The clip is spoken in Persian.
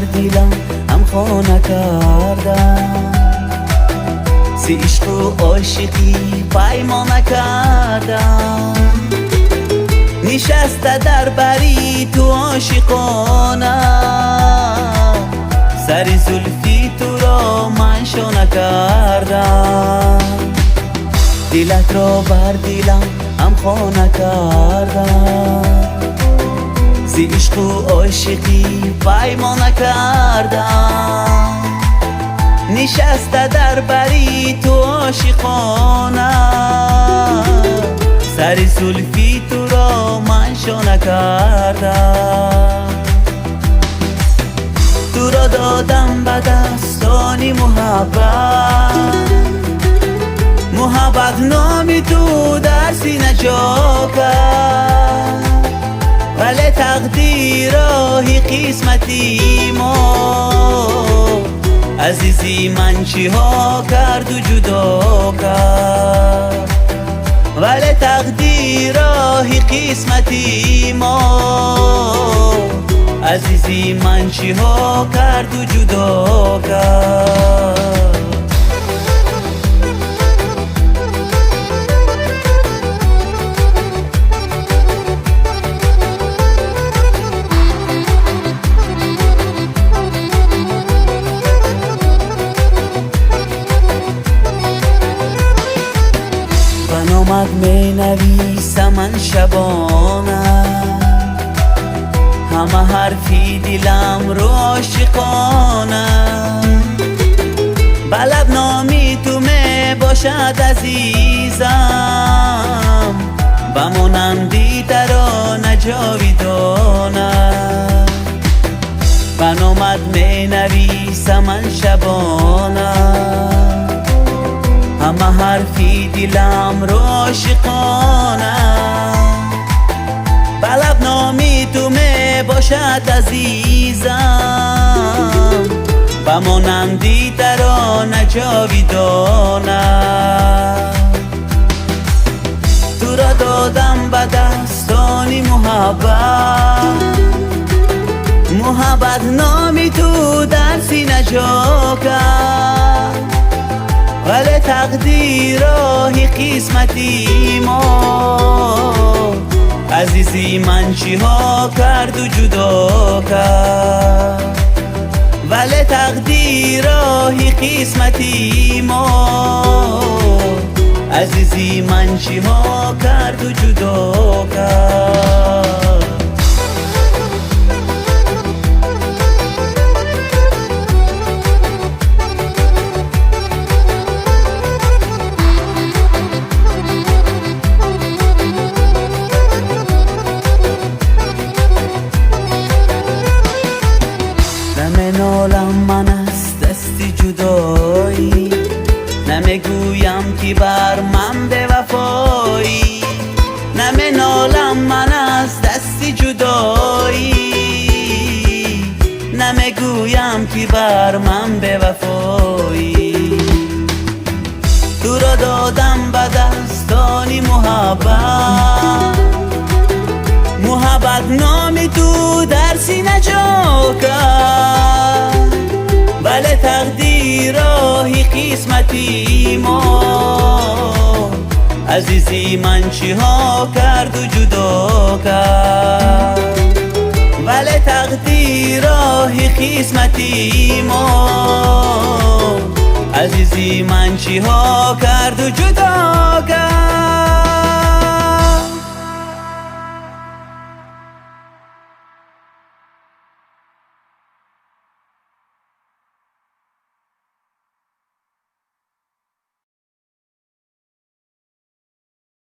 دیلم هم خانه کردم، زی عشق و عاشقی پیمانه کردم. نشسته در بری تو عاشقانه، سر زلفی تو را من شانه کردم. دلت را بر دیلم هم خانه کردم، زی عشق و عاشقی پیمانه کردم. نشسته در بری تو عاشقانه، سر زلفی تو را من شانه کردم. تو را دادم به دستانی محبت نامی تو در سینه جا کرد. ولی تقدیر راهی قسمتی ما، عزیزی من چی ها کرد و جدا کرد. ولی تقدیر راهی قسمتی ما، عزیزی من چی ها کرد و جدا کرد. بنامت می نویسم من شبانه، همه حرفی دلم رو عاشقانه. بلب نامی تو می باشد عزیزم، بمانندی ترانه جاویدانه. بنامت می نویسم من شبانه، همه حرفی دلم رو عاشقانه. بلب نامی تو می باشد عزیزم، بمانندی ترانه جاویدانه. تو را دادم به دستانی محبت نامی تو در سینه جا کرد. ولی تقدیر راهی قسمتی ما، عزیزی من چی ها کرد و جدا کرد. ولی تقدیر راهی قسمتی ما، عزیزی من چی ها کرد و جدا کرد. نمنالم من از دستی جدایی، نمیگویم که بر من به وفایی. نمنالم من از دستی جدایی، نمیگویم که بر من به وفایی. تو را دادم به دستانی محبت نامی تو در سینه جا کرد. ولی تقدیر راهی قسمتی ما، عزیزی من چی ها کرد و جدا کرد. ولی تقدیر راهی قسمتی ما، عزیزی من چی ها کرد و جدا کرد.